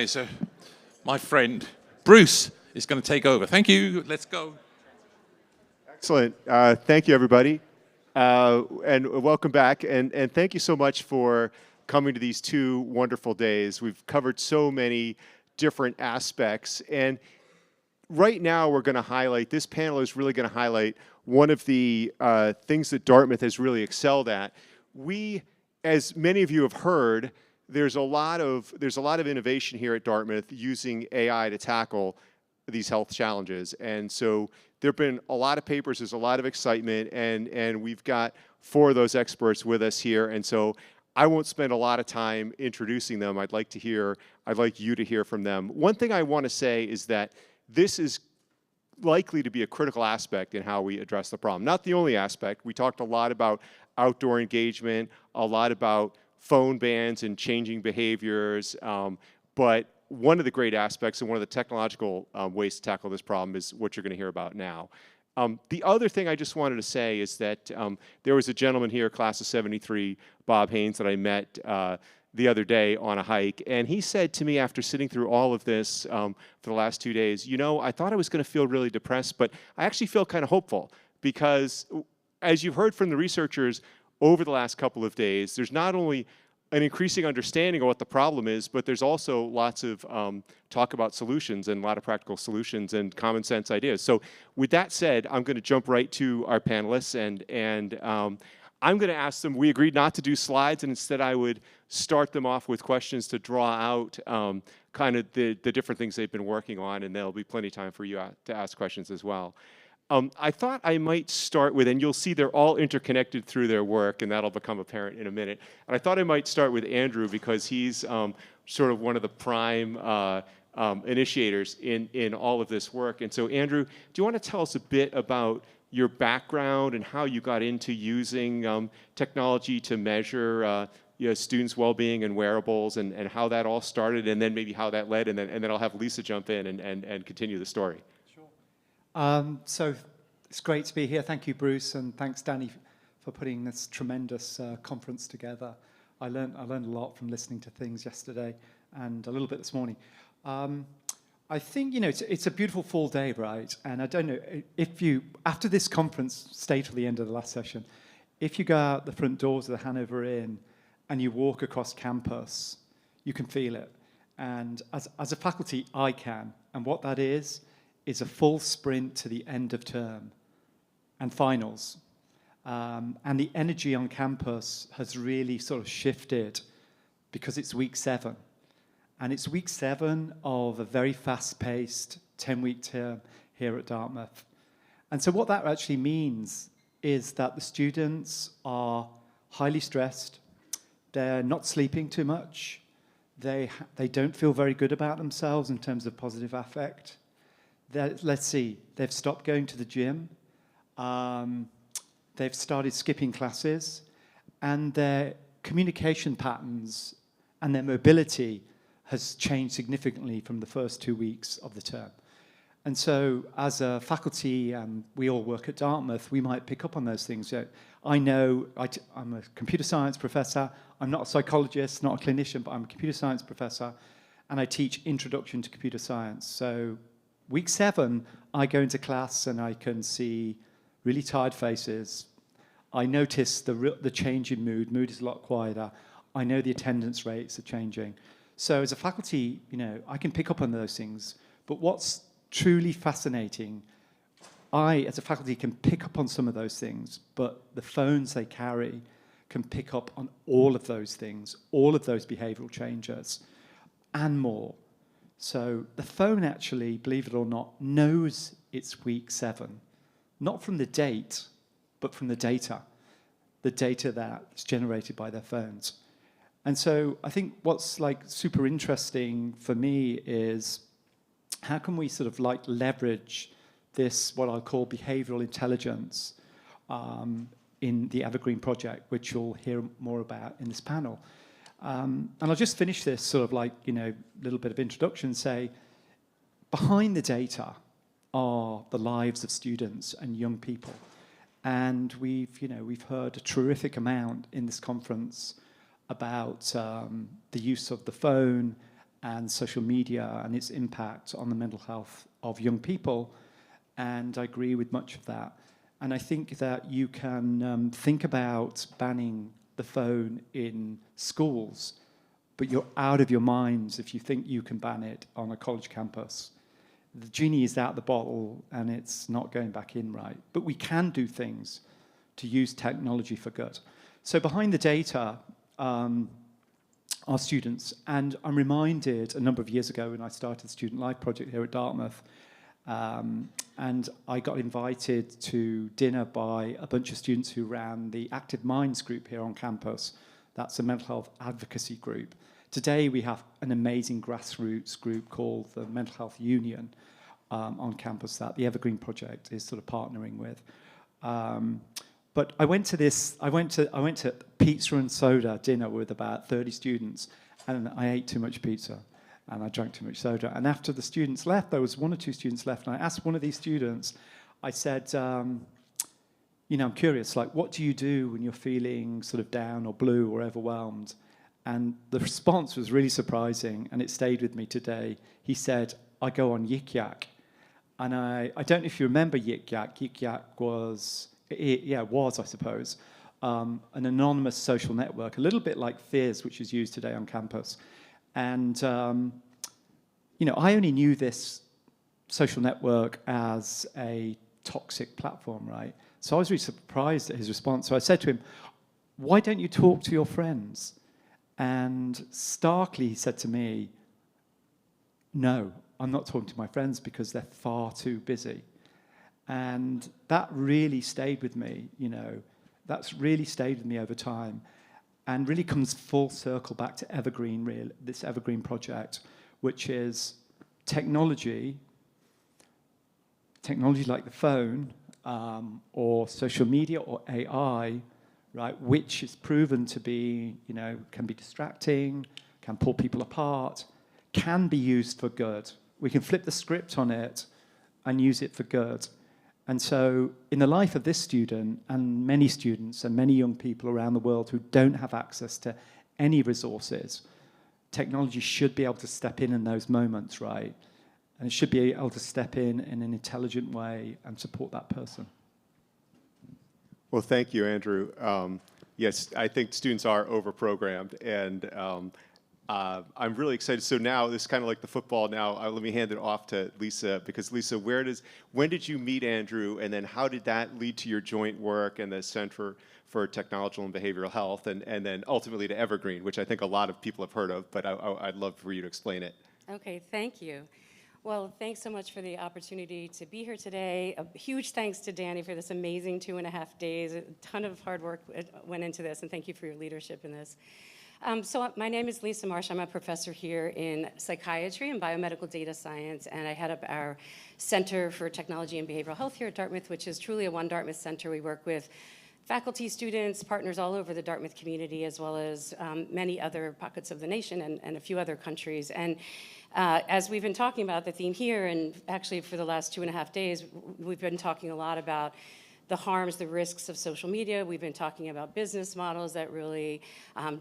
So my friend Bruce is going to take over. Thank you. Let's go. Excellent. Thank you, everybody. And welcome back. And thank you so much for coming to these 2 wonderful days. We've covered so many different aspects. And right now, we're going to highlight, this panel is really going to highlight one of the things that Dartmouth has really excelled at. We, as many of you have heard, there's a lot of innovation here at Dartmouth using AI to tackle these health challenges. And so there have been a lot of papers, there's a lot of excitement, and we've got 4 of those experts with us here. And so I won't spend a lot of time introducing them. I'd like you to hear from them. One thing I want to say is that this is likely to be a critical aspect in how we address the problem. Not the only aspect. We talked a lot about outdoor engagement, a lot about phone bans and changing behaviors, but one of the great aspects and one of the technological ways to tackle this problem is what you're going to hear about now. The other thing I just wanted to say is that there was a gentleman here, class of '73, Bob Haynes, that I met the other day on a hike, and he said to me after sitting through all of this for the last 2 days, you know, I thought I was going to feel really depressed, but I actually feel kind of hopeful because, as you've heard from the researchers over the last couple of days, there's not only an increasing understanding of what the problem is, but there's also lots of talk about solutions and a lot of practical solutions and common sense ideas. So with that said, I'm going to jump right to our panelists, and I'm going to ask them, we agreed not to do slides, and instead I would start them off with questions to draw out kind of the different things they've been working on, and there'll be plenty of time for you to ask questions as well. I thought I might start with, and you'll see they're all interconnected through their work, and that'll become apparent in a minute. And I thought I might start with Andrew because he's sort of one of the prime initiators in all of this work. And so, Andrew, do you want to tell us a bit about your background and how you got into using technology to measure students' well-being and wearables, and how that all started, and then maybe how that led, and then I'll have Lisa jump in and continue the story. So it's great to be here. Thank you, Bruce, and thanks, Danny, for putting this tremendous conference together. I learned a lot from listening to things yesterday and a little bit this morning. I think, it's a beautiful fall day, right? And I don't know, if you, after this conference, stay till the end of the last session, if you go out the front doors of the Hanover Inn and you walk across campus, you can feel it. And as a faculty, I can. And what that is a full sprint to the end of term and finals. And the energy on campus has really sort of shifted because it's week 7. And it's week 7 of a very fast-paced 10-week term here at Dartmouth. And so what that actually means is that the students are highly stressed. They're not sleeping too much. They don't feel very good about themselves in terms of positive affect. Let's see, they've stopped going to the gym, they've started skipping classes, and their communication patterns and their mobility has changed significantly from the first 2 weeks of the term. And so as a faculty, we all work at Dartmouth, we might pick up on those things. I know I'm a computer science professor, I'm not a psychologist, not a clinician, but I'm a computer science professor, and I teach introduction to computer science. So week 7, I go into class and I can see really tired faces. I notice the change in mood. Mood is a lot quieter. I know the attendance rates are changing. So as a faculty, I can pick up on those things. But what's truly fascinating, I, as a faculty, can pick up on some of those things, but the phones they carry can pick up on all of those things, all of those behavioral changes, and more. So the phone actually, believe it or not, knows it's week 7, not from the date, but from the data that's generated by their phones. And so I think what's super interesting for me is how can we sort of leverage this, what I'll call behavioral intelligence, in the Evergreen project, which you'll hear more about in this panel. And I'll just finish this sort of little bit of introduction, say, behind the data are the lives of students and young people. And we've heard a terrific amount in this conference about the use of the phone and social media and its impact on the mental health of young people, and I agree with much of that. And I think that you can think about banning the phone in schools, but you're out of your minds if you think you can ban it on a college campus. The genie is out the bottle and it's not going back in right. But we can do things to use technology for good. So behind the data are students. And I'm reminded a number of years ago when I started the Student Life Project here at Dartmouth, and I got invited to dinner by a bunch of students who ran the Active Minds group here on campus. That's a mental health advocacy group. Today we have an amazing grassroots group called the Mental Health Union on campus that the Evergreen Project is sort of partnering with. But I went to pizza and soda dinner with about 30 students, and I ate too much pizza and I drank too much soda. And after the students left, there was one or two students left, and I asked one of these students, I said, you know, I'm curious, like, what do you do when you're feeling sort of down or blue or overwhelmed? And the response was really surprising, and it stayed with me today. He said, I go on Yik Yak. And I don't know if you remember Yik Yak. Yik Yak was, I suppose, an anonymous social network, a little bit like Fizz, which is used today on campus. And, you know, I only knew this social network as a toxic platform, right? So I was really surprised at his response. So I said to him, why don't you talk to your friends? And starkly, he said to me, no, I'm not talking to my friends because they're far too busy. And that really stayed with me, you know. That's really stayed with me over time and really comes full circle back to Evergreen, this Evergreen project, which is technology like the phone or social media or AI, right, which is proven to be, you know, can be distracting, can pull people apart, can be used for good. We can flip the script on it and use it for good. And so in the life of this student and many students and many young people around the world who don't have access to any resources, technology should be able to step in those moments, right? And it should be able to step in an intelligent way and support that person. Well, thank you, Andrew. Yes, I think students are overprogrammed, and I'm really excited. So now, this is kind of like the football now. Let me hand it off to Lisa, because Lisa, when did you meet Andrew, and then how did that lead to your joint work and the Center for Technological and Behavioral Health, and then ultimately to Evergreen, which I think a lot of people have heard of, but I'd love for you to explain it. Okay, thank you. Well, thanks so much for the opportunity to be here today. A huge thanks to Danny for this amazing 2.5 days. A ton of hard work went into this, and thank you for your leadership in this. So my name is Lisa Marsch. I'm a professor here in psychiatry and biomedical data science, and I head up our Center for Technology and Behavioral Health here at Dartmouth, which is truly a One Dartmouth center. We work with faculty, students, partners all over the Dartmouth community, as well as many other pockets of the nation and a few other countries. And as we've been talking about the theme here, and actually for the last 2.5 days, we've been talking a lot about the harms, the risks of social media. We've been talking about business models that really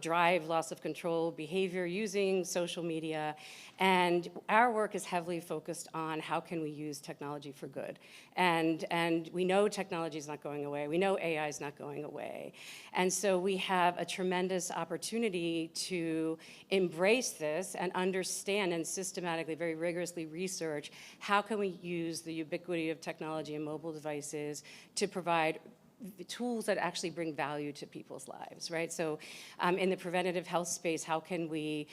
drive loss of control behavior using social media. And our work is heavily focused on how can we use technology for good. And we know technology is not going away. We know AI is not going away. And so we have a tremendous opportunity to embrace this and understand and systematically, very rigorously research how can we use the ubiquity of technology and mobile devices to provide the tools that actually bring value to people's lives, right? So in the preventative health space, how can we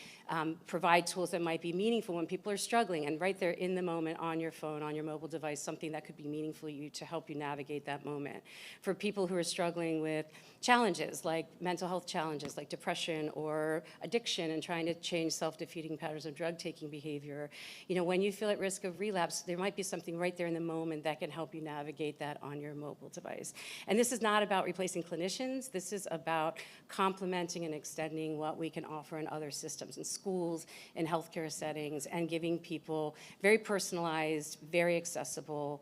provide tools that might be meaningful when people are struggling, and right there in the moment on your phone, on your mobile device, something that could be meaningful to help you navigate that moment. For people who are struggling with challenges, like mental health challenges, like depression or addiction, and trying to change self-defeating patterns of drug-taking behavior, you know, when you feel at risk of relapse, there might be something right there in the moment that can help you navigate that on your mobile device. And this is not about replacing clinicians. This is about complementing and extending what we can offer in other systems, in schools, in healthcare settings, and giving people very personalized, very accessible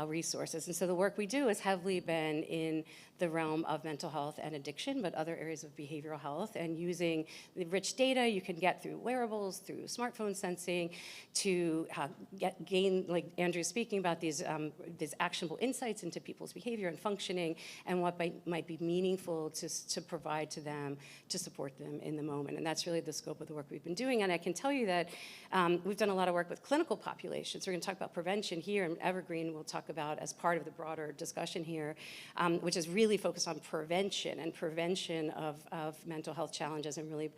resources. And so the work we do has heavily been in the realm of mental health and addiction, but other areas of behavioral health, and using the rich data you can get through wearables, through smartphone sensing, to gain, like Andrew's speaking about, these actionable insights into people's behavior and functioning, and what might be meaningful to provide to them to support them in the moment. And that's really the scope of the work we've been doing. And I can tell you that we've done a lot of work with clinical populations. We're going to talk about prevention here, and Evergreen we'll talk about as part of the broader discussion here, which is really focused on prevention of mental health challenges, and really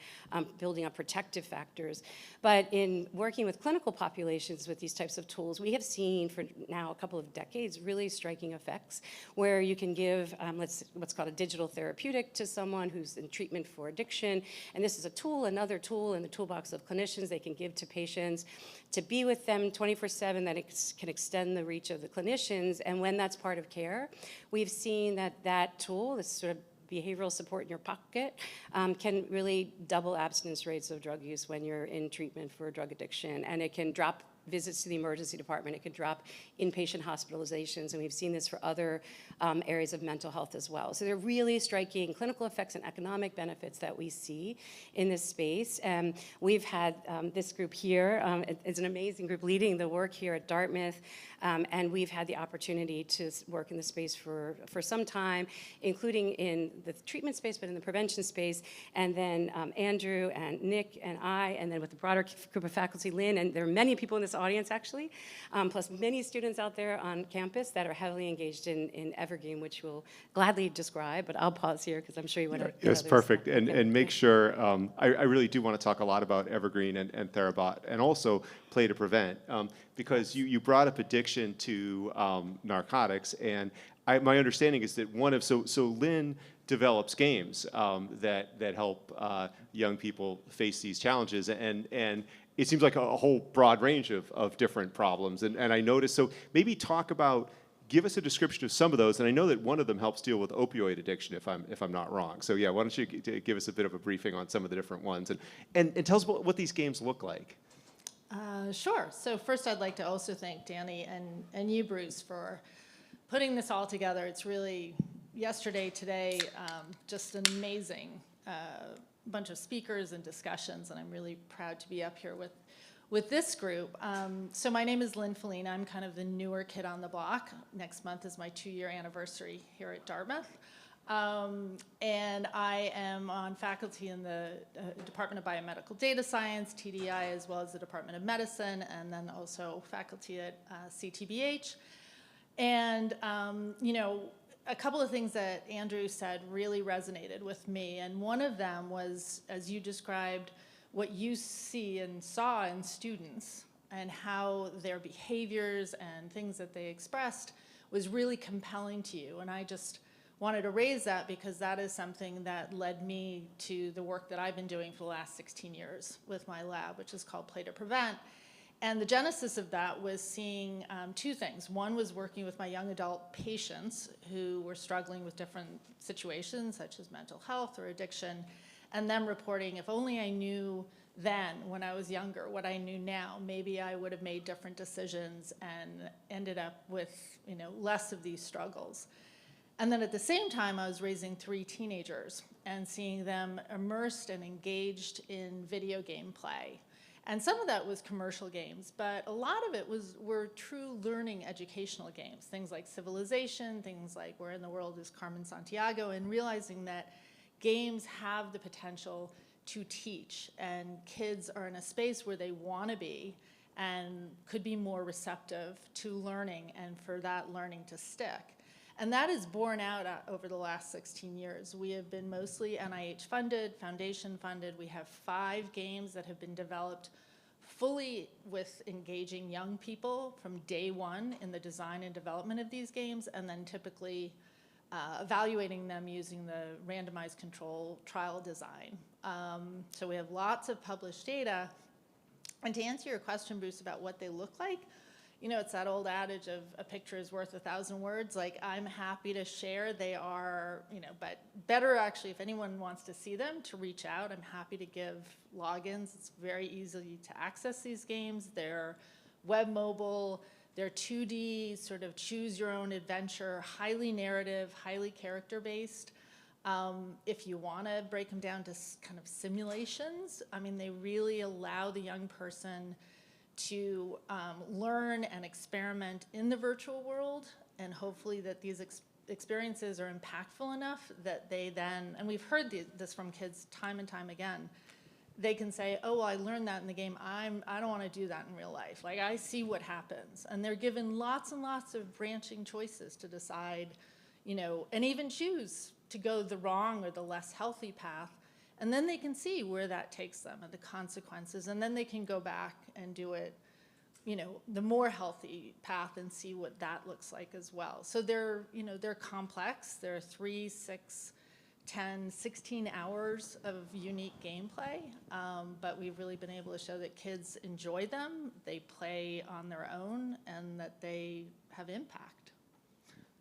building up protective factors. But in working with clinical populations with these types of tools, we have seen for now a couple of decades really striking effects where you can give what's called a digital therapeutic to someone who's in treatment for addiction. And this is a tool, another tool in the toolbox of clinicians they can give to patients to be with them 24/7, that can extend the reach of the clinicians. And when that's part of care, we've seen that tool, this sort of behavioral support in your pocket, can really double abstinence rates of drug use when you're in treatment for drug addiction. And it can drop visits to the emergency department. It could drop inpatient hospitalizations, and we've seen this for other areas of mental health as well. So they're really striking clinical effects and economic benefits that we see in this space. We've had this group here, it's an amazing group leading the work here at Dartmouth, and we've had the opportunity to work in the space for some time, including in the treatment space, but in the prevention space. And then Andrew and Nick and I, and then with the broader group of faculty, Lynn, and there are many people in this audience actually, plus many students out there on campus that are heavily engaged in Evergreen, which we'll gladly describe, but I'll pause here because I'm sure you want to. Yes, perfect. And make sure, I really do want to talk a lot about Evergreen and Therabot, and also Play to Prevent, because you brought up addiction to narcotics, and my understanding is that so Lynn develops games that help young people face these challenges, and it seems like a whole broad range of different problems. And I noticed, so maybe give us a description of some of those. And I know that one of them helps deal with opioid addiction, if I'm not wrong. So yeah, why don't you give us a bit of a briefing on some of the different ones, and tell us what these games look like. Sure. So first I'd like to also thank Danny and you, Bruce, for putting this all together. It's really, yesterday, today, just an amazing bunch of speakers and discussions, and I'm really proud to be up here with this group. So my name is Lynn Fiellin. I'm kind of the newer kid on the block. Next month is my 2-year anniversary here at Dartmouth. And I am on faculty in the Department of Biomedical Data Science, TDI, as well as the Department of Medicine, and then also faculty at CTBH. And, you know, a couple of things that Andrew said really resonated with me, and one of them was, as you described, what you see and saw in students and how their behaviors and things that they expressed was really compelling to you. And I just wanted to raise that because that is something that led me to the work that I've been doing for the last 16 years with my lab, which is called Play to Prevent. And the genesis of that was seeing two things. One was working with my young adult patients who were struggling with different situations, such as mental health or addiction, and them reporting, if only I knew then, when I was younger, what I knew now, maybe I would have made different decisions and ended up with, you know, less of these struggles. And then at the same time, I was raising 3 teenagers and seeing them immersed and engaged in video game play. And some of that was commercial games, but a lot of it were true learning educational games, things like Civilization, things like Where in the World is Carmen Santiago, and realizing that games have the potential to teach, and kids are in a space where they want to be and could be more receptive to learning and for that learning to stick. And that is borne out over the last 16 years. We have been mostly NIH funded, foundation funded. We have 5 games that have been developed fully with engaging young people from day one in the design and development of these games, and then typically evaluating them using the randomized control trial design. So we have lots of published data. And to answer your question, Bruce, about what they look like, you know, it's that old adage of a picture is worth 1,000 words. Like, I'm happy to share. They are, you know, but better actually, if anyone wants to see them, to reach out. I'm happy to give logins. It's very easy to access these games. They're web, mobile. They're 2D, sort of choose your own adventure, highly narrative, highly character-based. If you want to break them down to kind of simulations, I mean, they really allow the young person to learn and experiment in the virtual world, and hopefully that these experiences are impactful enough that they then, and we've heard this from kids time and time again, they can say, oh, well, I learned that in the game. I don't want to do that in real life. Like, I see what happens. And they're given lots and lots of branching choices to decide, you know, and even choose to go the wrong or the less healthy path. And then they can see where that takes them and the consequences. And then they can go back and do it, you know, the more healthy path and see what that looks like as well. So they're, you know, they're complex. They're 3, 6, 10, 16 hours of unique gameplay, but we've really been able to show that kids enjoy them, they play on their own, and that they have impact.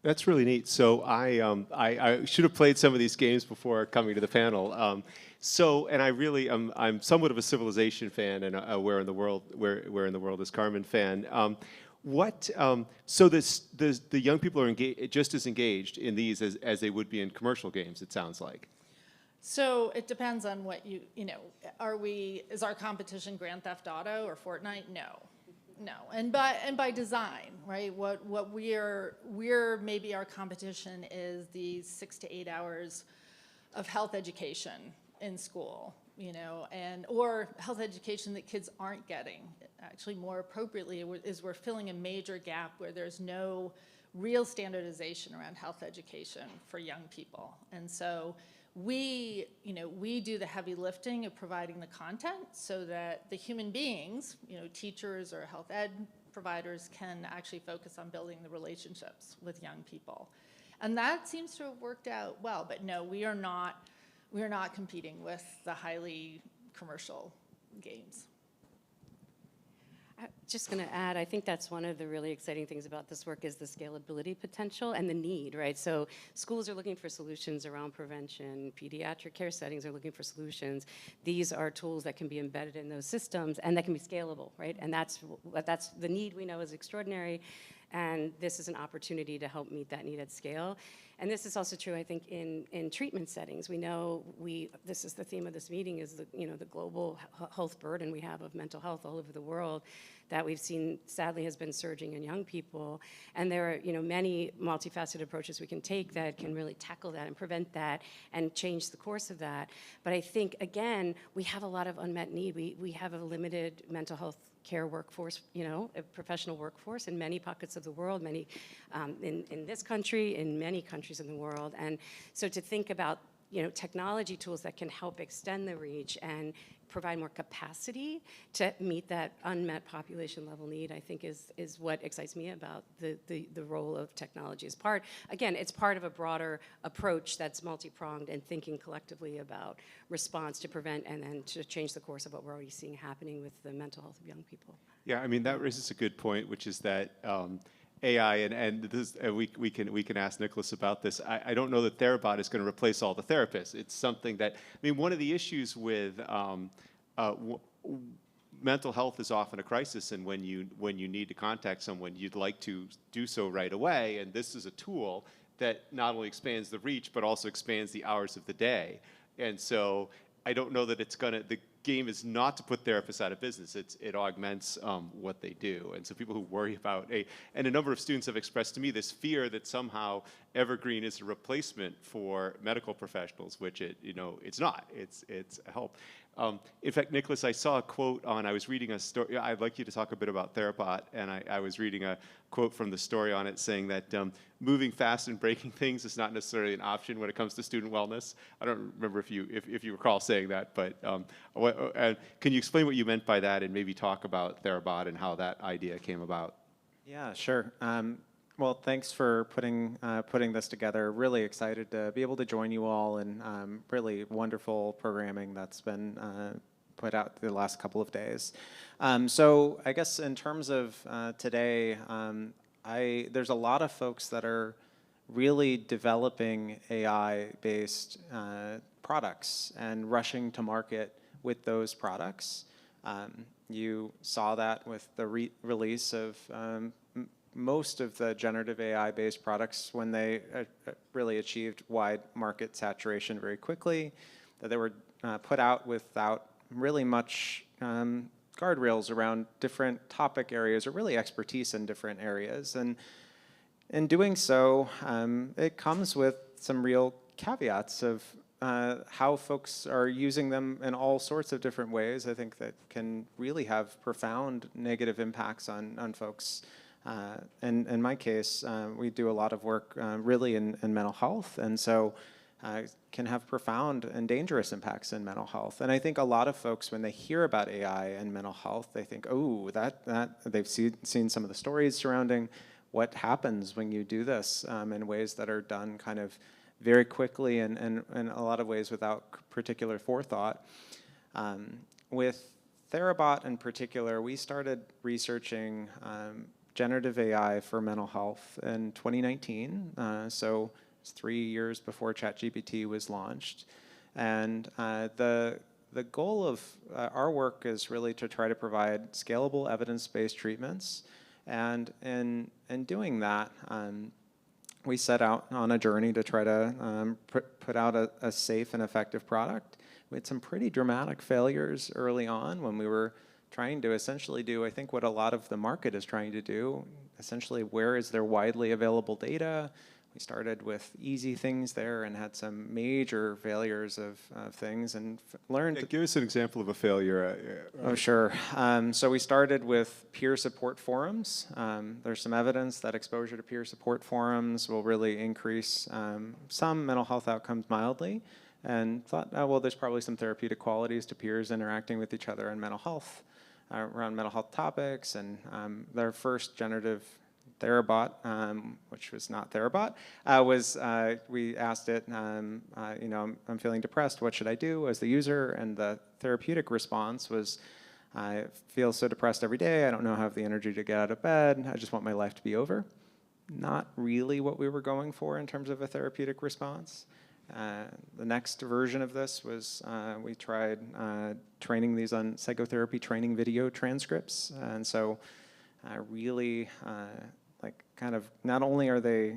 That's really neat. So I should have played some of these games before coming to the panel. And I really I'm somewhat of a Civilization fan, and where in the world is Carmen fan. So the young people are just as engaged in these as they would be in commercial games, it sounds like. So it depends on what you know, is our competition Grand Theft Auto or Fortnite? No, and by design, right? What we're maybe our competition is the 6 to 8 hours of health education in school, you know, or health education that kids aren't getting. Actually, more appropriately, is we're filling a major gap where there's no real standardization around health education for young people. And so we do the heavy lifting of providing the content so that the human beings, you know, teachers or health ed providers, can actually focus on building the relationships with young people. And that seems to have worked out well. But no, we are not competing with the highly commercial games. I'm just going to add, I think that's one of the really exciting things about this work is the scalability potential and the need, right? So schools are looking for solutions around prevention. Pediatric care settings are looking for solutions. These are tools that can be embedded in those systems and that can be scalable, right? And that's the need we know is extraordinary. And this is an opportunity to help meet that need at scale. And this is also true, I think, in treatment settings. We know this is the theme of this meeting, is the global health burden we have of mental health all over the world that we've seen, sadly, has been surging in young people. And there are many multifaceted approaches we can take that can really tackle that and prevent that and change the course of that. But I think, again, we have a lot of unmet need. We have a limited mental health care workforce, a professional workforce in many pockets of the world, many in this country, in many countries in the world. And so to think about technology tools that can help extend the reach and provide more capacity to meet that unmet population level need, I think is what excites me about the role of technology as part. Again, it's part of a broader approach that's multi-pronged and thinking collectively about response to prevent and then to change the course of what we're already seeing happening with the mental health of young people. Yeah, I mean, that raises a good point, which is that AI, and this, we can ask Nicholas about this. I don't know that Therabot is going to replace all the therapists. It's something that, I mean, one of the issues with mental health is often a crisis, and when you need to contact someone, you'd like to do so right away. And this is a tool that not only expands the reach, but also expands the hours of the day. And so I don't know that it's gonna. The game is not to put therapists out of business. It augments what they do. And so people who worry about and a number of students have expressed to me this fear that somehow Evergreen is a replacement for medical professionals, which it's not. It's a help. In fact, Nicholas, I saw a quote I was reading a story. I'd like you to talk a bit about Therabot, and I was reading a quote from the story on it saying that moving fast and breaking things is not necessarily an option when it comes to student wellness. I don't remember if you recall saying that, but can you explain what you meant by that and maybe talk about Therabot and how that idea came about? Yeah, sure. Well, thanks for putting this together. Really excited to be able to join you all, and really wonderful programming that's been put out the last couple of days. So I guess in terms of today, there's a lot of folks that are really developing AI-based products and rushing to market with those products. You saw that with the release of most of the generative AI-based products, when they really achieved wide market saturation very quickly, that they were put out without really much guardrails around different topic areas or really expertise in different areas. And in doing so, it comes with some real caveats of how folks are using them in all sorts of different ways. I think that can really have profound negative impacts on folks. And in my case, we do a lot of work really in mental health, and so can have profound and dangerous impacts in mental health. And I think a lot of folks, when they hear about AI and mental health, they think, oh, that they've seen some of the stories surrounding what happens when you do this in ways that are done kind of very quickly and in a lot of ways without particular forethought. With Therabot in particular, we started researching generative AI for mental health in 2019. So it's 3 years before ChatGPT was launched. And the goal of our work is really to try to provide scalable evidence-based treatments. And in doing that, we set out on a journey to try to put out a safe and effective product. We had some pretty dramatic failures early on when we were trying to essentially do, I think, what a lot of the market is trying to do. Essentially, where is there widely available data? We started with easy things there and had some major failures of things and learned. Yeah, give us an example of a failure. Oh, sure. So we started with peer support forums. There's some evidence that exposure to peer support forums will really increase some mental health outcomes mildly, and thought, oh, well, there's probably some therapeutic qualities to peers interacting with each other in mental health, around mental health topics, and their first generative Therabot, which was not Therabot, we asked it, you know, I'm feeling depressed, what should I do as the user? And the therapeutic response was, I feel so depressed every day, I don't know how I have the energy to get out of bed, I just want my life to be over. Not really what we were going for in terms of a therapeutic response. The next version of this was we tried training these on psychotherapy training video transcripts. And so really like kind of not only are they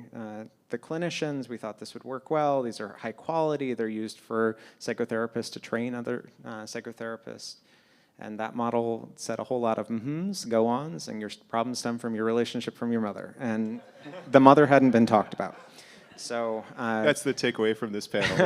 the clinicians, we thought this would work well, these are high quality, they're used for psychotherapists to train other psychotherapists. And that model said a whole lot of go-ons, and your problems stem from your relationship from your mother. And the mother hadn't been talked about. So that's the takeaway from this panel.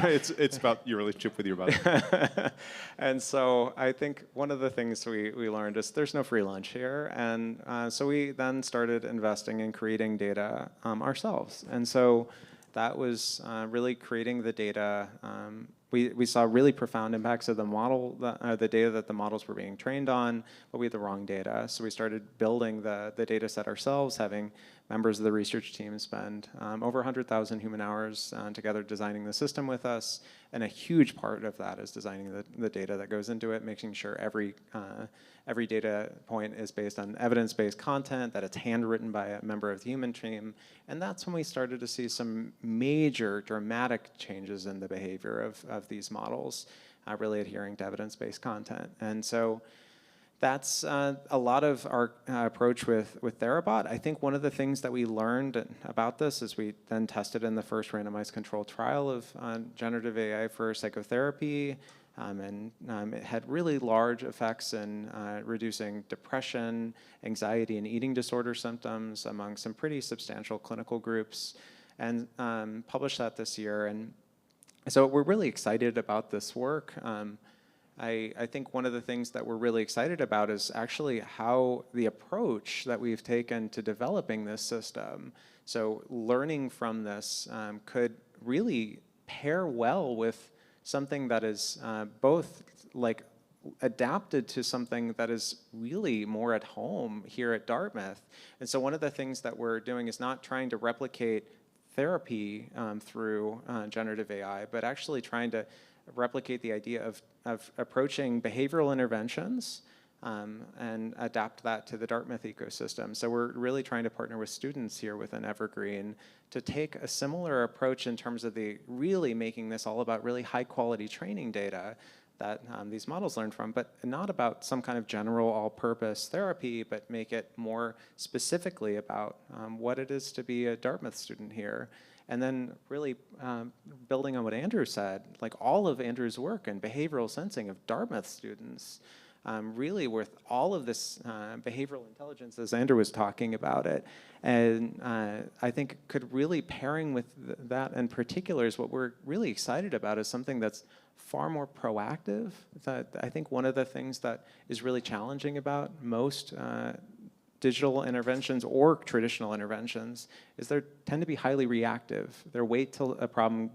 It's about your relationship with your mother. And so I think one of the things we learned is there's no free lunch here. And so we then started investing in creating data ourselves. And so that was really creating the data. We saw really profound impacts of the model, the data that the models were being trained on, but we had the wrong data. So we started building the data set ourselves, having members of the research team spend over 100,000 human hours together designing the system with us. And a huge part of that is designing the data that goes into it, making sure every data point is based on evidence-based content, that it's handwritten by a member of the human team. And that's when we started to see some major dramatic changes in the behavior of these models, really adhering to evidence-based content. And so that's a lot of our approach with Therabot. I think one of the things that we learned about this is we then tested in the first randomized controlled trial of generative AI for psychotherapy, and it had really large effects in reducing depression, anxiety, and eating disorder symptoms among some pretty substantial clinical groups, and published that this year. And so we're really excited about this work. I think one of the things that we're really excited about is actually how the approach that we've taken to developing this system, so learning from this could really pair well with something that is both like adapted to something that is really more at home here at Dartmouth. And so one of the things that we're doing is not trying to replicate therapy through generative AI, but actually trying to replicate the idea of approaching behavioral interventions and adapt that to the Dartmouth ecosystem. So we're really trying to partner with students here within Evergreen to take a similar approach in terms of the really making this all about really high quality training data, that these models learn from, but not about some kind of general all-purpose therapy, but make it more specifically about what it is to be a Dartmouth student here. And then really building on what Andrew said, like all of Andrew's work in behavioral sensing of Dartmouth students, really with all of this behavioral intelligence, as Andrew was talking about it, and I think could really pairing with that in particular is what we're really excited about, is something that's far more proactive. That I think one of the things that is really challenging about most digital interventions or traditional interventions is they tend to be highly reactive. They wait till a problem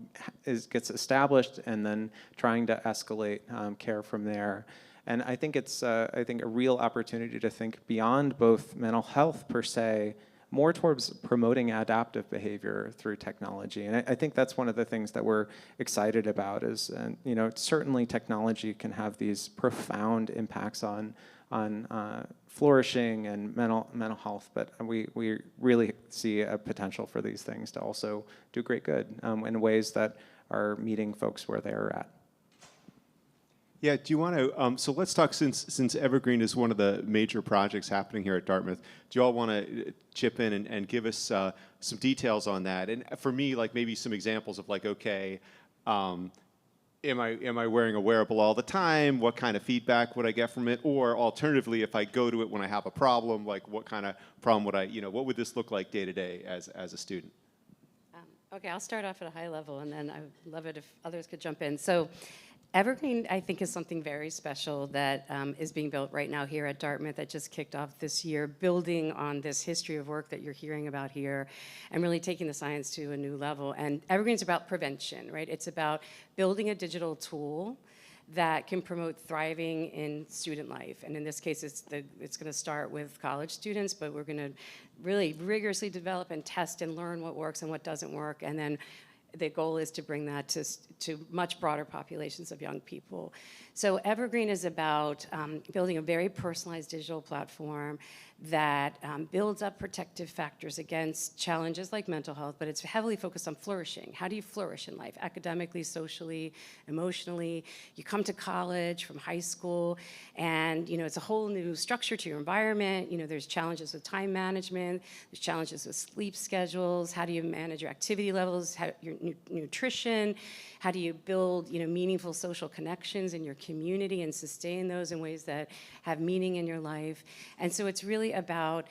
gets established and then trying to escalate care from there. And I think it's a real opportunity to think beyond both mental health per se, more towards promoting adaptive behavior through technology. And I think that's one of the things that we're excited about is, you know, certainly technology can have these profound impacts on flourishing and mental health, but we really see a potential for these things to also do great good in ways that are meeting folks where they're at. Yeah, do you want to, so let's talk, since Evergreen is one of the major projects happening here at Dartmouth, do you all want to chip in and give us some details on that? And for me, like maybe some examples of like, okay, am I wearing a wearable all the time? What kind of feedback would I get from it? Or alternatively, if I go to it when I have a problem, like what kind of problem would I, you know, what would this look like day to day as a student? Okay, I'll start off at a high level, and then I would love it if others could jump in. So Evergreen, I think, is something very special that is being built right now here at Dartmouth that just kicked off this year, building on this history of work that you're hearing about here and really taking the science to a new level. And Evergreen's about prevention, right? It's about building a digital tool that can promote thriving in student life. And in this case, it's going to start with college students, but we're going to really rigorously develop and test and learn what works and what doesn't work. And then the goal is to bring that to much broader populations of young people. So Evergreen is about building a very personalized digital platform that builds up protective factors against challenges like mental health, but it's heavily focused on flourishing. How do you flourish in life? Academically, socially, emotionally. You come to college from high school, and you know it's a whole new structure to your environment. You know, there's challenges with time management, there's challenges with sleep schedules. How do you manage your activity levels, your nutrition? How do you build, you know, meaningful social connections in your community and sustain those in ways that have meaning in your life? And so it's really about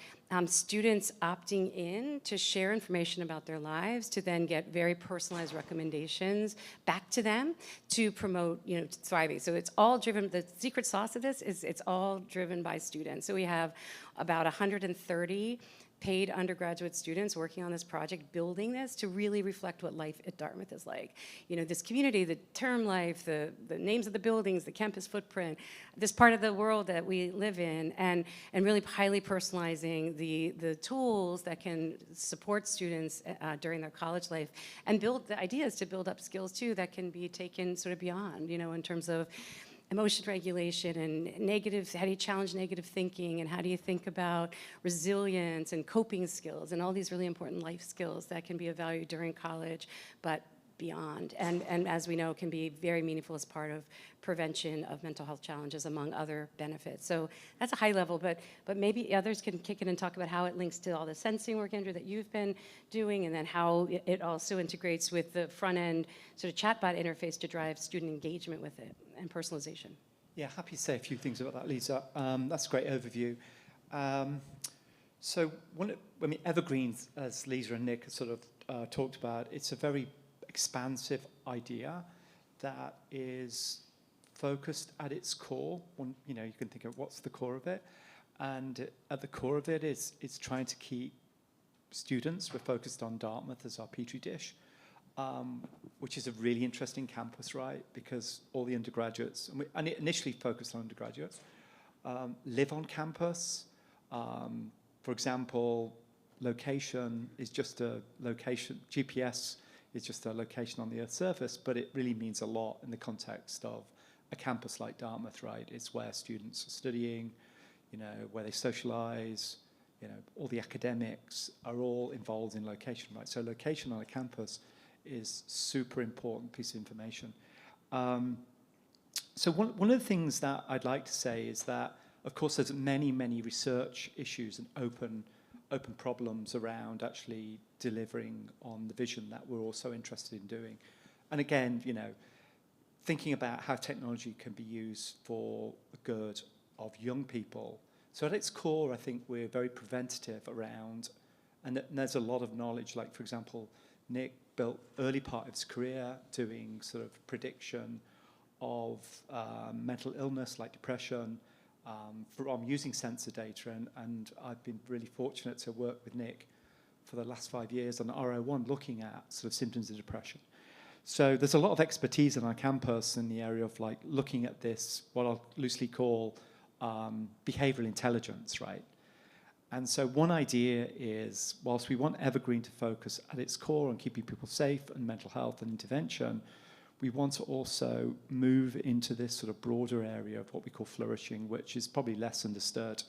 students opting in to share information about their lives, to then get very personalized recommendations back to them to promote, you know, thriving. So it's all driven, the secret sauce of this is it's all driven by students. So we have about 130 paid undergraduate students working on this project, building this to really reflect what life at Dartmouth is like. You know, this community, the term life, the names of the buildings, the campus footprint, this part of the world that we live in, and really highly personalizing the tools that can support students during their college life, and build the ideas to build up skills too that can be taken sort of beyond, you know, in terms of emotion regulation and negative, how do you challenge negative thinking, and how do you think about resilience and coping skills and all these really important life skills that can be of value during college, but beyond, and as we know, can be very meaningful as part of prevention of mental health challenges, among other benefits. So that's a high level, but maybe others can kick in and talk about how it links to all the sensing work, Andrew, that you've been doing, and then how it also integrates with the front end sort of chatbot interface to drive student engagement with it and personalization. Yeah, happy to say a few things about that, Lisa. That's a great overview. So Evergreens, as Lisa and Nick sort of talked about, it's a very expansive idea that is focused at its core. You know, you can think of what's the core of it, and at the core of it is it's trying to keep students. We're focused on Dartmouth as our petri dish, which is a really interesting campus, right? Because all the undergraduates, and it initially focused on undergraduates, live on campus. For example, location is just a location. GPS is just a location on the Earth's surface, but it really means a lot in the context of a campus like Dartmouth, right? It's where students are studying, you know, where they socialize, you know, all the academics are all involved in location, right? So location on a campus is super important piece of information. So one of the things that I'd like to say is that, of course, there's many, many research issues and open problems around actually delivering on the vision that we're also interested in doing. And again, thinking about how technology can be used for the good of young people. So at its core, I think we're very preventative around, and there's a lot of knowledge, like, for example, Nick built early part of his career doing sort of prediction of mental illness like depression from using sensor data, and I've been really fortunate to work with Nick for the last 5 years on RO1 looking at sort of symptoms of depression. So there's a lot of expertise on our campus in the area of like looking at this, what I'll loosely call behavioral intelligence, right? And so one idea is, whilst we want Evergreen to focus at its core on keeping people safe and mental health and intervention, we want to also move into this sort of broader area of what we call flourishing, which is probably less understood.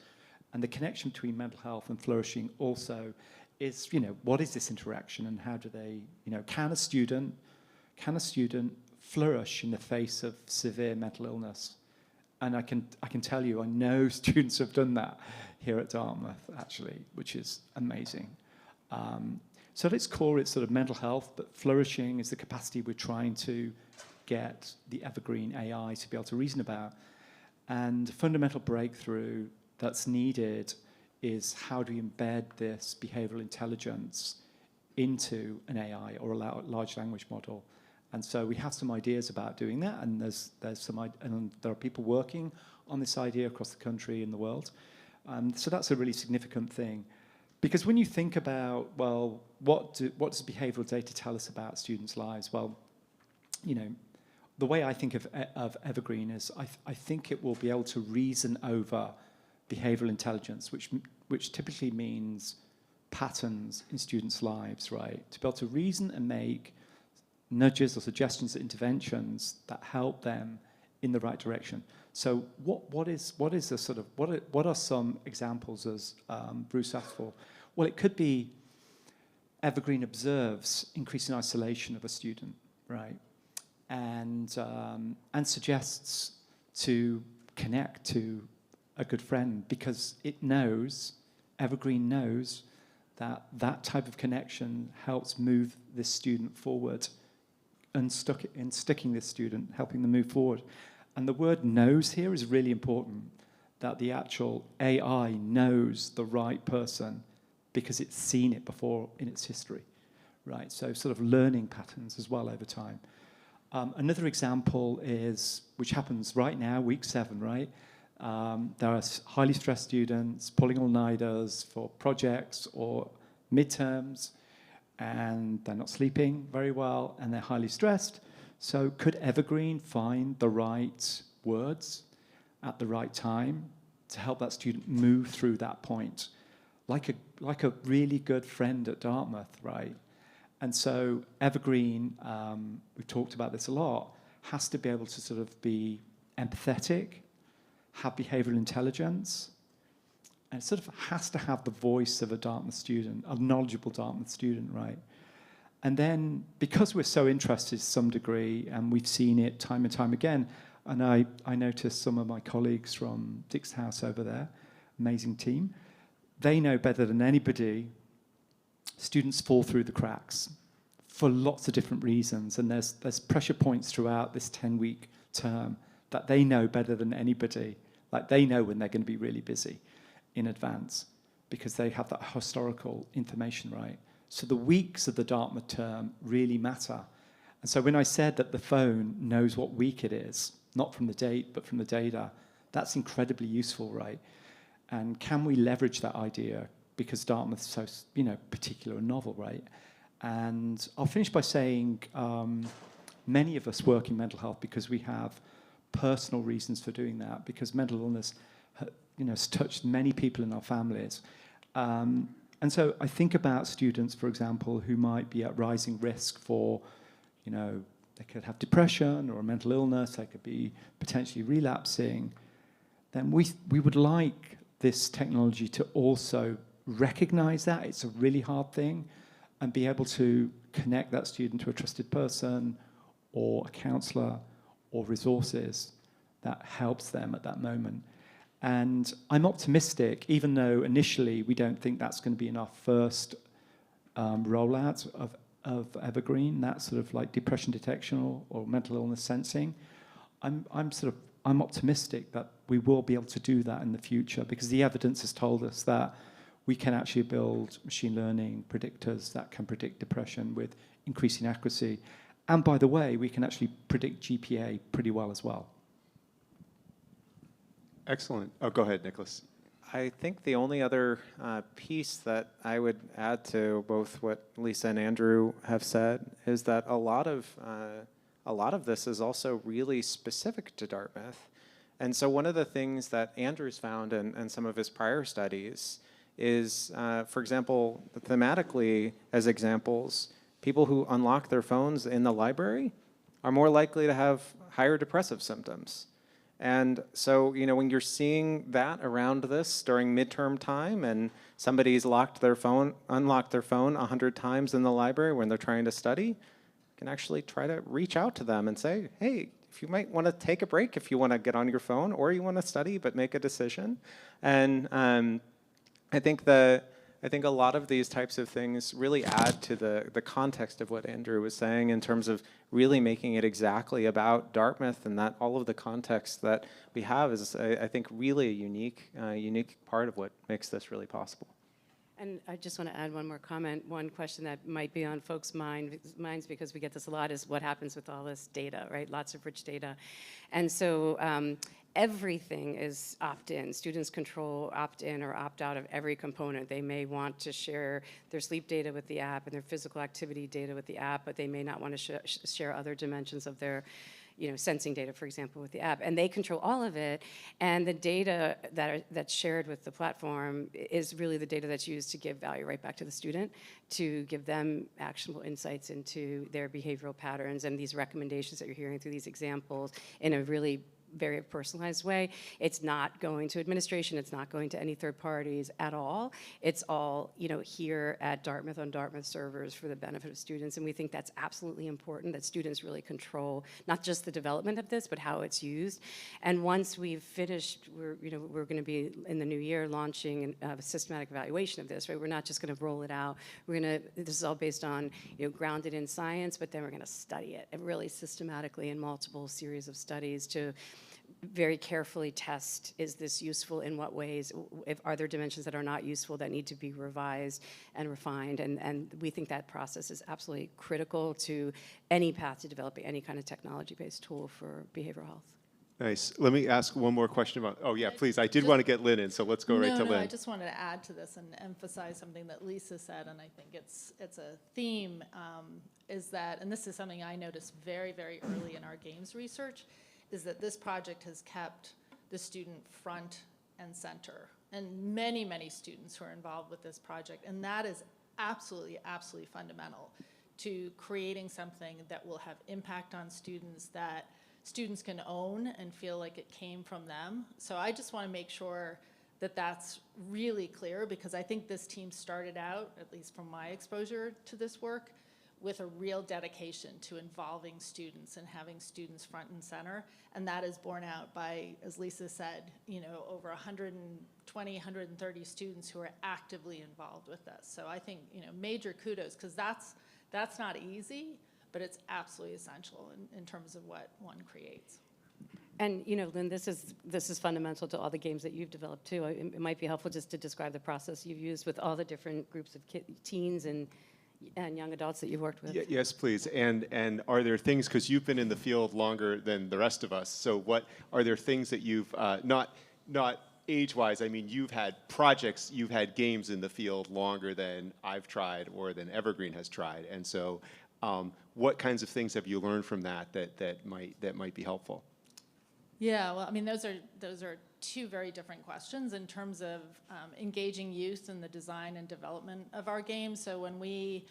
And the connection between mental health and flourishing also is, what is this interaction and how do they, can a student flourish in the face of severe mental illness? And I can tell you, I know students have done that here at Dartmouth, actually, which is amazing. So at its core, it's sort of mental health, but flourishing is the capacity we're trying to get the Evergreen AI to be able to reason about. And the fundamental breakthrough that's needed is how do you embed this behavioral intelligence into an AI or a large language model. And so we have some ideas about doing that, and there are people working on this idea across the country and the world. So that's a really significant thing. Because when you think about, well, what does behavioral data tell us about students' lives? Well, the way I think of Evergreen is I think it will be able to reason over behavioral intelligence, which typically means patterns in students' lives, right? To be able to reason and make nudges or suggestions or interventions that help them in the right direction. So what are some examples, as Bruce asked for? Well, it could be Evergreen observes increasing isolation of a student, right? And suggests to connect to a good friend because Evergreen knows that type of connection helps move this student forward and sticking this student, helping them move forward. And the word knows here is really important, that the actual AI knows the right person because it's seen it before in its history, right? So sort of learning patterns as well over time. Another example is, which happens right now, week 7, right? There are highly stressed students pulling all-nighters for projects or midterms, and they're not sleeping very well, and they're highly stressed. So could Evergreen find the right words at the right time to help that student move through that point? Like a really good friend at Dartmouth, right? And so Evergreen, we've talked about this a lot, has to be able to sort of be empathetic, have behavioral intelligence, and it sort of has to have the voice of a Dartmouth student, a knowledgeable Dartmouth student, right? And then, because we're so interested to some degree, and we've seen it time and time again, and I noticed some of my colleagues from Dick's House over there, amazing team, they know better than anybody, students fall through the cracks for lots of different reasons, and there's pressure points throughout this 10-week term that they know better than anybody. Like, they know when they're going to be really busy in advance because they have that historical information, right? So the weeks of the Dartmouth term really matter. And so when I said that the phone knows what week it is, not from the date, but from the data, that's incredibly useful, right? And can we leverage that idea? Because Dartmouth's so, particular and novel, right? And I'll finish by saying many of us work in mental health because we have personal reasons for doing that, because mental illness has touched many people in our families. And so I think about students, for example, who might be at rising risk for, they could have depression or a mental illness, they could be potentially relapsing. Then we would like this technology to also recognize that it's a really hard thing and be able to connect that student to a trusted person or a counselor or resources that helps them at that moment. And I'm optimistic, even though initially we don't think that's going to be in our first rollout of Evergreen, that sort of like depression detection or mental illness sensing. I'm optimistic that we will be able to do that in the future, because the evidence has told us that we can actually build machine learning predictors that can predict depression with increasing accuracy. And by the way, we can actually predict GPA pretty well as well. Excellent. Oh, go ahead, Nicholas. I think the only other piece that I would add to both what Lisa and Andrew have said is that a lot of this is also really specific to Dartmouth. And so one of the things that Andrew's found in some of his prior studies is, for example, thematically, as examples, people who unlock their phones in the library are more likely to have higher depressive symptoms. And so, when you're seeing that around this during midterm time and somebody's unlocked their phone 100 times in the library when they're trying to study, you can actually try to reach out to them and say, hey, if you might want to take a break if you want to get on your phone or you want to study but make a decision. And I think a lot of these types of things really add to the context of what Andrew was saying in terms of really making it exactly about Dartmouth, and that all of the context that we have is, I think, really a unique part of what makes this really possible. And I just want to add one more comment. One question that might be on folks' minds, because we get this a lot, is what happens with all this data, right? Lots of rich data. And so everything is opt-in. Students control opt-in or opt-out of every component. They may want to share their sleep data with the app and their physical activity data with the app, but they may not want to share other dimensions of their sensing data, for example, with the app. And they control all of it. And the data that's shared with the platform is really the data that's used to give value right back to the student, to give them actionable insights into their behavioral patterns and these recommendations that you're hearing through these examples in a really very personalized way. It's not going to administration. It's not going to any third parties at all. It's all, here at Dartmouth on Dartmouth servers for the benefit of students. And we think that's absolutely important, that students really control not just the development of this, but how it's used. And once we've finished, we're going to be in the new year launching a systematic evaluation of this, right? We're not just going to roll it out. This is all based on, grounded in science, but then we're going to study it really systematically in multiple series of studies to very carefully test, is this useful in what ways? Are there dimensions that are not useful that need to be revised and refined? And we think that process is absolutely critical to any path to developing any kind of technology-based tool for behavioral health. Nice. Let me ask one more question about, oh yeah, please. I did want to get Lynn in, so let's go right to Lynn. I just wanted to add to this and emphasize something that Lisa said, and I think it's a theme, is that, and this is something I noticed very, very early in our games research, is that this project has kept the student front and center, and many, many students who are involved with this project, and that is absolutely, absolutely fundamental to creating something that will have impact on students, that students can own and feel like it came from them. So I just want to make sure that that's really clear, because I think this team started out, at least from my exposure to this work, with a real dedication to involving students and having students front and center. And that is borne out by, as Lisa said, over 120, 130 students who are actively involved with this. So I think, major kudos, because that's not easy, but it's absolutely essential in terms of what one creates. And Lynn, this is fundamental to all the games that you've developed too. It might be helpful just to describe the process you've used with all the different groups of teens and young adults that you've worked with. Yes, please. And are there things, because you've been in the field longer than the rest of us, so are there things that you've, not age-wise, I mean, you've had projects, you've had games in the field longer than I've tried or than Evergreen has tried, and so what kinds of things have you learned from that might be helpful? Yeah, well, I mean, those are two very different questions in terms of engaging youth in the design and development of our games. So when we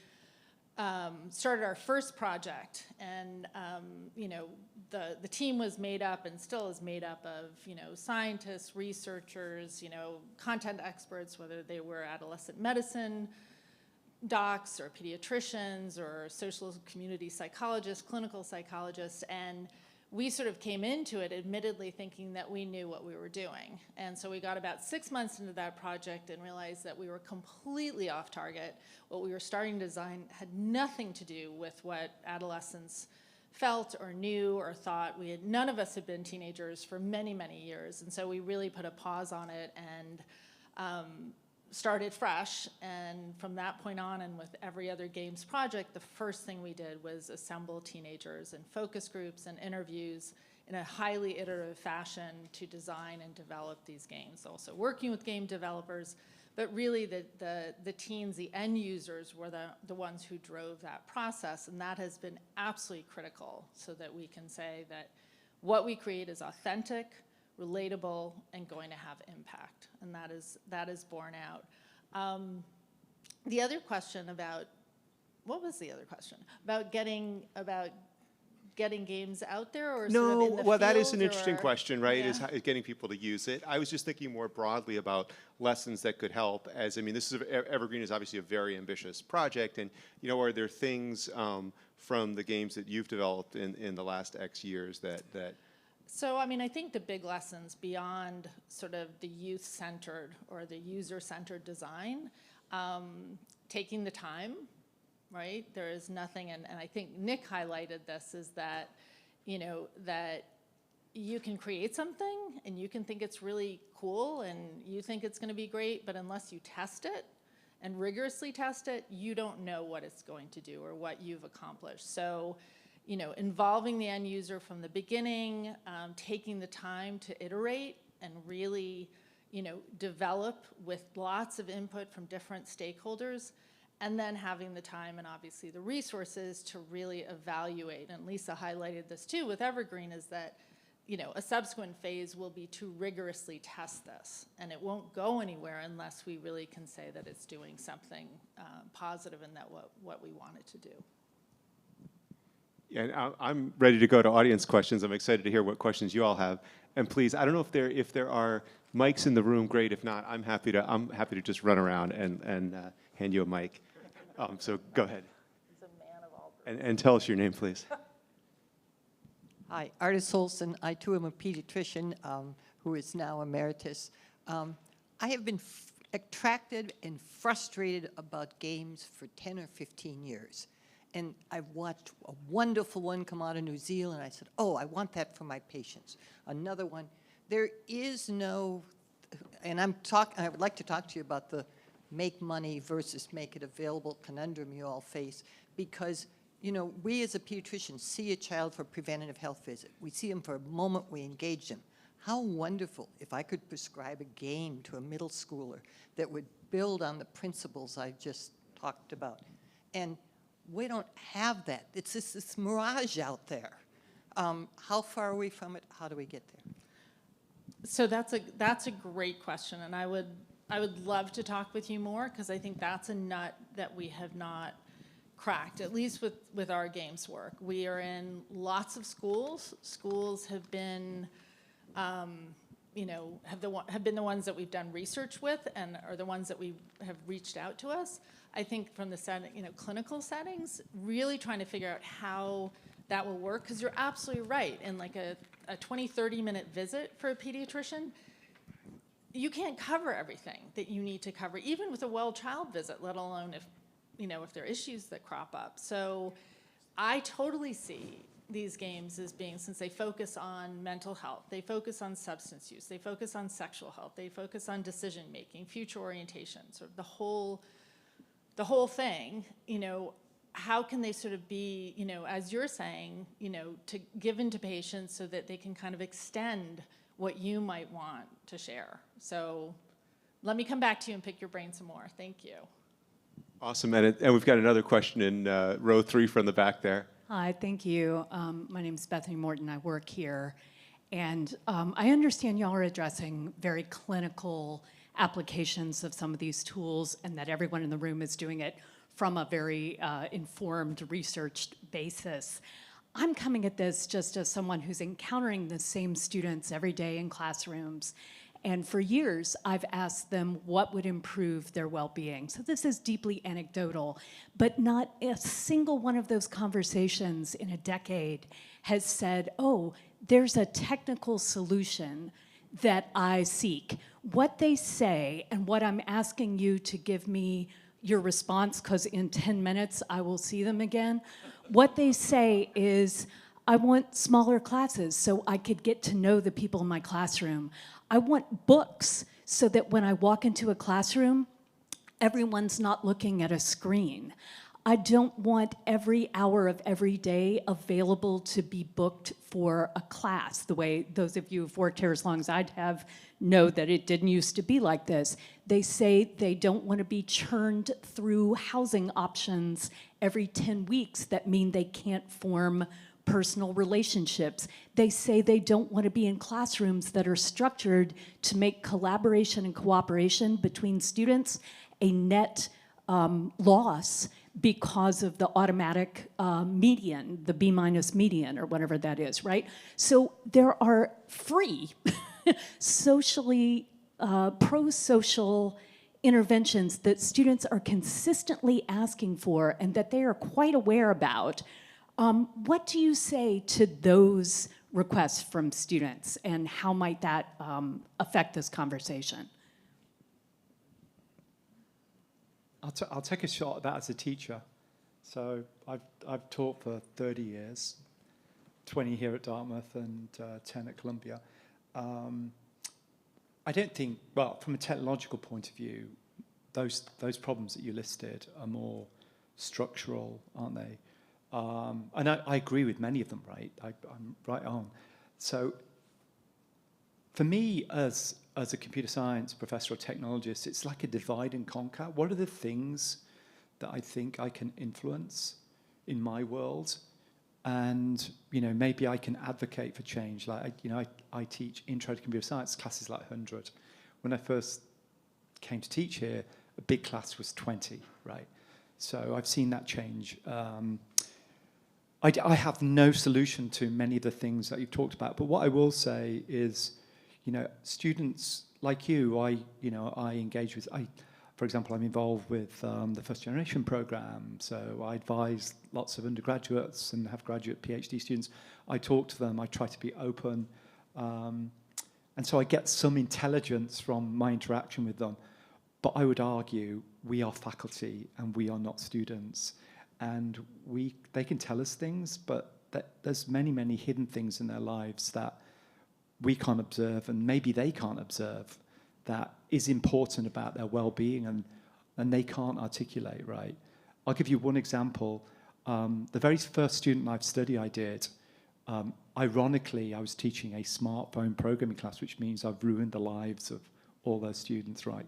started our first project, and the team was made up and still is made up of scientists, researchers, content experts, whether they were adolescent medicine docs or pediatricians or social community psychologists, clinical psychologists, and we sort of came into it admittedly thinking that we knew what we were doing. And so we got about 6 months into that project and realized that we were completely off target. What we were starting to design had nothing to do with what adolescents felt or knew or thought. None of us had been teenagers for many, many years. And so we really put a pause on it and started fresh. And from that point on, and with every other games project, the first thing we did was assemble teenagers in focus groups and interviews in a highly iterative fashion to design and develop these games. Also working with game developers, but really the teens, the end users, were the ones who drove that process. And that has been absolutely critical so that we can say that what we create is authentic, relatable, and going to have impact, and that is borne out. The other question about, what was the other question? About getting games out there, or sort of in the well, that is field, an interesting or- question, right? Yeah. Is getting people to use it. I was just thinking more broadly about lessons that could help. As I mean, this is Evergreen is obviously a very ambitious project, and are there things from the games that you've developed in the last X years that So, I mean, I think the big lessons beyond sort of the youth-centered or the user-centered design, taking the time, right? There is nothing, and I think Nick highlighted this, is that, that you can create something and you can think it's really cool and you think it's going to be great, but unless you test it and rigorously test it, you don't know what it's going to do or what you've accomplished. So, involving the end user from the beginning, taking the time to iterate and really, develop with lots of input from different stakeholders, and then having the time and obviously the resources to really evaluate. And Lisa highlighted this too with Evergreen, is that, a subsequent phase will be to rigorously test this, and it won't go anywhere unless we really can say that it's doing something positive and that what we want it to do. Yeah, and I'm ready to go to audience questions. I'm excited to hear what questions you all have. And please, I don't know if there are mics in the room. Great. If not, I'm happy to just run around and hand you a mic. So go ahead. He's a man of all And tell us your name, please. Hi, Artis Olson. I too am a pediatrician who is now emeritus. I have been attracted and frustrated about games for 10 or 15 years. And I've watched a wonderful one come out of New Zealand. I said, oh, I want that for my patients. Another one. There is no, and I would like to talk to you about the make money versus make it available conundrum you all face, because we as a pediatrician see a child for a preventative health visit. We see them for a moment, we engage them. How wonderful if I could prescribe a game to a middle schooler that would build on the principles I just talked about. And we don't have that. It's just this mirage out there. How far are we from it? How do we get there? So that's a great question, and I would love to talk with you more, because I think that's a nut that we have not cracked, at least with our games work. We are in lots of schools. Schools have been, have been the ones that we've done research with, and are the ones that have reached out to us. I think from the clinical settings, really trying to figure out how that will work, because you're absolutely right. In like a 20, 30-minute visit for a pediatrician, you can't cover everything that you need to cover, even with a well-child visit, let alone if there are issues that crop up. So I totally see these games as being, since they focus on mental health, they focus on substance use, they focus on sexual health, they focus on decision-making, future orientation, sort of the whole thing, how can they sort of be, as you're saying, to give into patients so that they can kind of extend what you might want to share. So let me come back to you and pick your brain some more. Thank you. Awesome. And we've got another question in row 3 from the back there. Hi, thank you. My name is Bethany Morton. I work here. And I understand y'all are addressing very clinical applications of some of these tools, and that everyone in the room is doing it from a very informed, researched basis. I'm coming at this just as someone who's encountering the same students every day in classrooms, And for years, I've asked them what would improve their well-being. So this is deeply anecdotal, but not a single one of those conversations in a decade has said, oh, there's a technical solution that I seek. What they say, and what I'm asking you to give me your response, because in 10 minutes I will see them again. What they say is, I want smaller classes so I could get to know the people in my classroom. I want books so that when I walk into a classroom, everyone's not looking at a screen. I don't want every hour of every day available to be booked for a class, the way those of you who've worked here as long as I have know that it didn't used to be like this. They say they don't want to be churned through housing options every 10 weeks that mean they can't form personal relationships. They say they don't want to be in classrooms that are structured to make collaboration and cooperation between students a net loss because of the automatic median, the B- median or whatever that is, right? So there are free, socially, pro-social interventions that students are consistently asking for and that they are quite aware about. What do you say to those requests from students, and how might that affect this conversation? I'll take a shot at that as a teacher. So I've taught for 30 years, 20 here at Dartmouth and 10 at Columbia. I don't think, well, from a technological point of view, those problems that you listed are more structural, aren't they? And I agree with many of them, right? I'm right on. So for me, as a computer science professor or technologist, it's like a divide and conquer. What are the things that I think I can influence in my world? And, you know, maybe I can advocate for change. Like, I teach intro to computer science classes like 100. When I first came to teach here, a big class was 20, right? So I've seen that change. I have no solution to many of the things that you've talked about, but what I will say is, students like you, I engage with. For example, I'm involved with the first generation program, so I advise lots of undergraduates and have graduate PhD students. I talk to them. I try to be open, and so I get some intelligence from my interaction with them. But I would argue we are faculty and we are not students. And they can tell us things, but there's many, many hidden things in their lives that we can't observe, and maybe they can't observe, that is important about their well-being, and they can't articulate, right? I'll give you one example. The very first student life study I did, ironically, I was teaching a smartphone programming class, which means I've ruined the lives of all those students, right?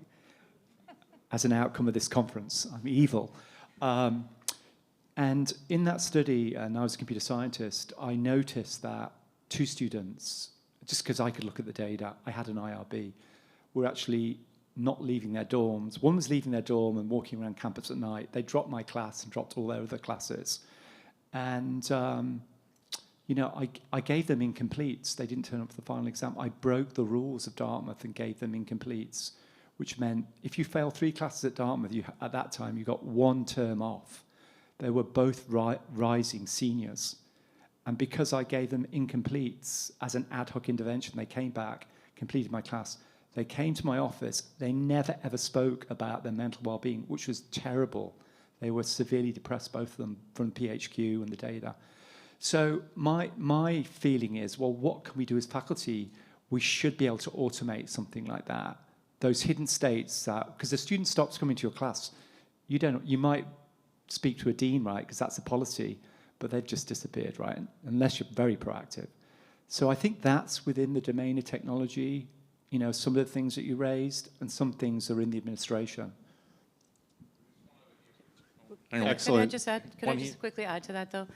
As an outcome of this conference, I'm evil. And in that study, and I was a computer scientist, I noticed that two students, just because I could look at the data, I had an IRB, were actually not leaving their dorms. One was leaving their dorm and walking around campus at night. They dropped my class and dropped all their other classes. And, I gave them incompletes. They didn't turn up for the final exam. I broke the rules of Dartmouth and gave them incompletes, which meant if you failed 3 classes at Dartmouth, at that time, you got 1 term off. They were both rising seniors. And because I gave them incompletes as an ad hoc intervention, they came back, completed my class. They came to my office. They never, ever spoke about their mental well-being, which was terrible. They were severely depressed, both of them, from PHQ and the data. So my feeling is, well, what can we do as faculty? We should be able to automate something like that. Those hidden states, because the student stops coming to your class, you might speak to a dean, right, because that's a policy, but they've just disappeared, right, unless you're very proactive. So I think that's within the domain of technology, some of the things that you raised, and some things are in the administration. Excellent. Could I just quickly add to that, though?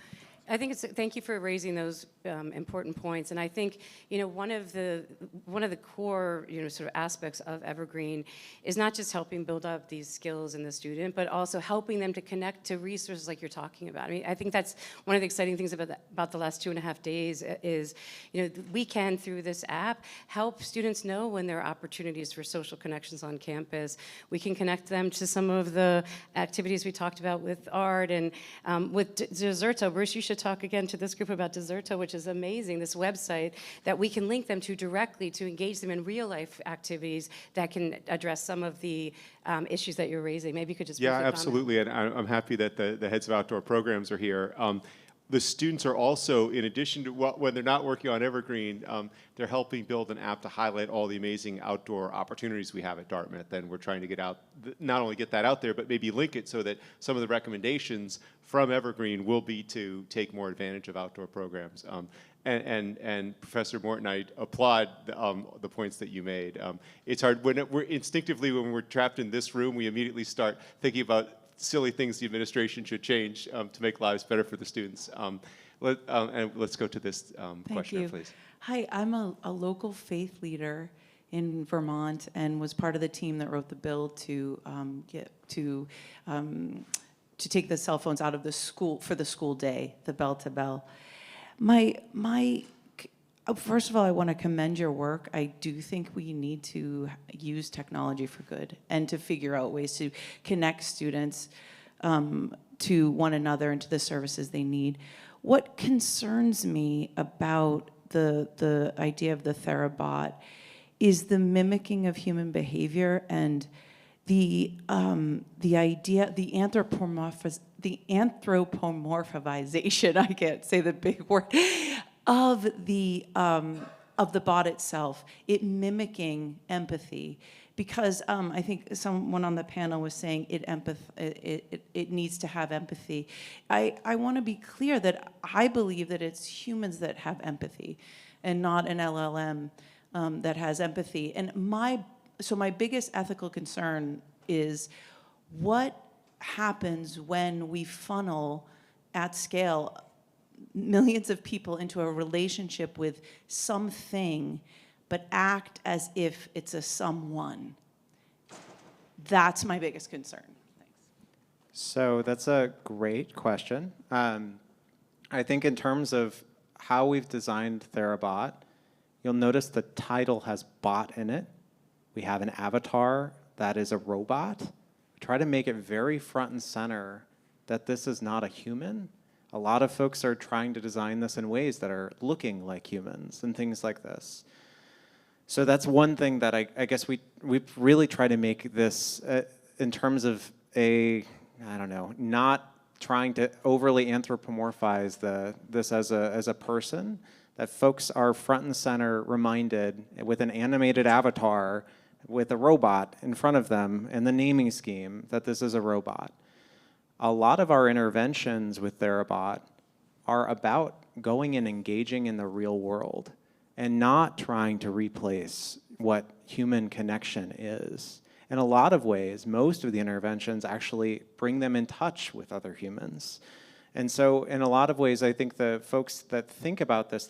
I think thank you for raising those important points. And I think, one of the core, sort of aspects of Evergreen is not just helping build up these skills in the student, but also helping them to connect to resources like you're talking about. I mean, I think that's one of the exciting things about the last 2.5 days is, we can, through this app, help students know when there are opportunities for social connections on campus. We can connect them to some of the activities we talked about with art and with Deserto. Bruce, you should talk again to this group about Deserto, which is amazing, this website that we can link them to directly to engage them in real life activities that can address some of the issues that you're raising. Maybe you could just Yeah, briefly absolutely, and I'm happy that the heads of outdoor programs are here. The students are also, in addition to when they're not working on Evergreen, they're helping build an app to highlight all the amazing outdoor opportunities we have at Dartmouth. And we're trying to get out, not only get that out there, but maybe link it so that some of the recommendations from Evergreen will be to take more advantage of outdoor programs. And Professor Morton, I applaud the points that you made. It's hard, we're instinctively, when we're trapped in this room, we immediately start thinking about silly things the administration should change to make lives better for the students. And let's go to this questioner, please. Hi, I'm a local faith leader in Vermont and was part of the team that wrote the bill to take the cell phones out of the school for the school day, the bell to bell. First of all, I want to commend your work. I do think we need to use technology for good and to figure out ways to connect students to one another and to the services they need. What concerns me about the idea of the Therabot is the mimicking of human behavior and the idea, the anthropomorphization, I can't say the big word, of the bot itself, it mimicking empathy. Because I think someone on the panel was saying it needs to have empathy. I want to be clear that I believe that it's humans that have empathy and not an LLM that has empathy. And my biggest ethical concern is what happens when we funnel at scale millions of people into a relationship with something, but act as if it's a someone. That's my biggest concern. Thanks. So that's a great question. I think in terms of how we've designed Therabot, you'll notice the title has bot in it. We have an avatar that is a robot. We try to make it very front and center that this is not a human. A lot of folks are trying to design this in ways that are looking like humans and things like this. So that's one thing that I guess we really try to make this in terms of not trying to overly anthropomorphize this as a person, that folks are front and center reminded with an animated avatar with a robot in front of them and the naming scheme that this is a robot. A lot of our interventions with Therabot are about going and engaging in the real world and not trying to replace what human connection is. In a lot of ways, most of the interventions actually bring them in touch with other humans. And so in a lot of ways, I think the folks that think about this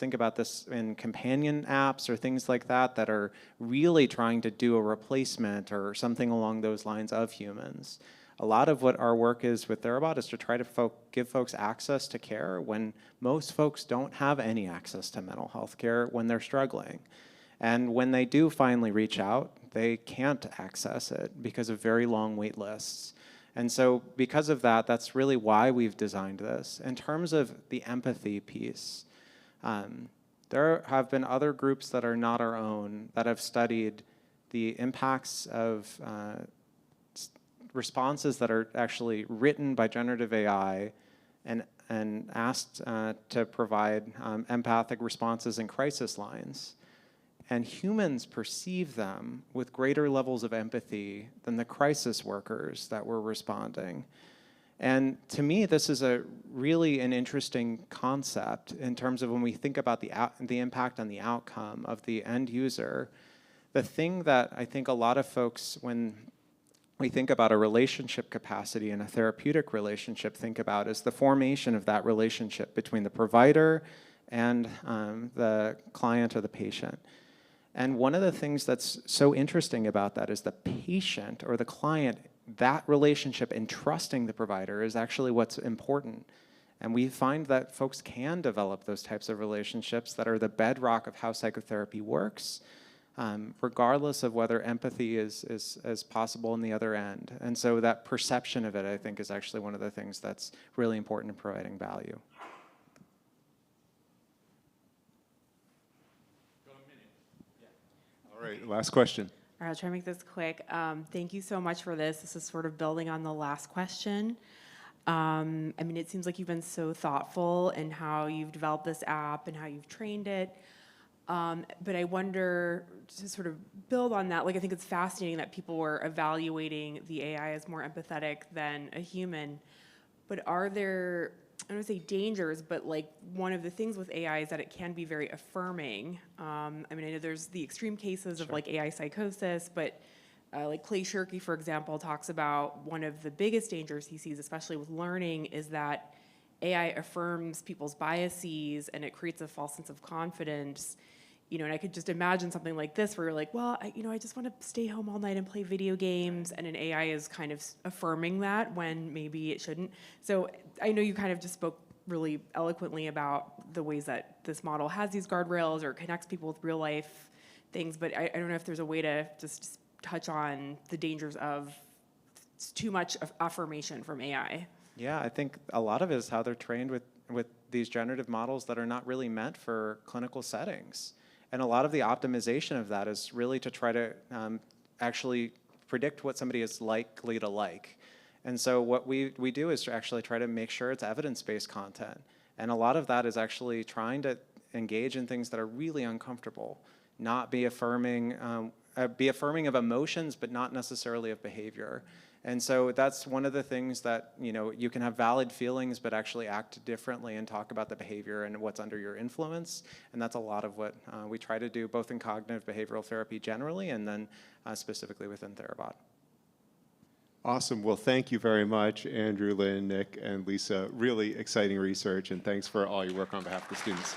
in companion apps or things like that are really trying to do a replacement or something along those lines of humans. A lot of what our work is with Therabot is to try to give folks access to care when most folks don't have any access to mental health care when they're struggling. And when they do finally reach out, they can't access it because of very long wait lists. And so because of that, that's really why we've designed this. In terms of the empathy piece, there have been other groups that are not our own that have studied the impacts of responses that are actually written by generative AI and asked to provide empathic responses in crisis lines. And humans perceive them with greater levels of empathy than the crisis workers that were responding. And to me, this is really an interesting concept in terms of when we think about the impact on the outcome of the end user. The thing that I think a lot of folks, when we think about a relationship capacity and a therapeutic relationship, think about is the formation of that relationship between the provider and the client or the patient. And one of the things that's so interesting about that is the patient or the client, that relationship and trusting the provider is actually what's important. And we find that folks can develop those types of relationships that are the bedrock of how psychotherapy works, regardless of whether empathy is possible on the other end. And so that perception of it, I think, is actually one of the things that's really important in providing value. All right, last question. All right, I'll try to make this quick. Thank you so much for this. This is sort of building on the last question. I mean, it seems like you've been so thoughtful in how you've developed this app and how you've trained it. But I wonder, to sort of build on that, like I think it's fascinating that people were evaluating the AI as more empathetic than a human. But are there, I don't want to say dangers, but like one of the things with AI is that it can be very affirming. I mean, I know there's the extreme cases of like AI psychosis, but like Clay Shirky, for example, talks about one of the biggest dangers he sees, especially with learning, is that AI affirms people's biases and it creates a false sense of confidence. You know, and I could just imagine something like this where you're like, well, I just want to stay home all night and play video games, and an AI is kind of affirming that when maybe it shouldn't. So I know you kind of just spoke really eloquently about the ways that this model has these guardrails or connects people with real life things, but I don't know if there's a way to just touch on the dangers of too much affirmation from AI. Yeah, I think a lot of it is how they're trained with these generative models that are not really meant for clinical settings. And a lot of the optimization of that is really to try to actually predict what somebody is likely to like. And so what we do is to actually try to make sure it's evidence-based content. And a lot of that is actually trying to engage in things that are really uncomfortable, not be affirming of emotions, but not necessarily of behavior. And so that's one of the things that, you know, you can have valid feelings, but actually act differently and talk about the behavior and what's under your influence. And that's a lot of what we try to do, both in cognitive behavioral therapy generally, and then specifically within Therabot. Awesome. Well, thank you very much, Andrew, Lynn, Nick, and Lisa. Really exciting research, and thanks for all your work on behalf of the students.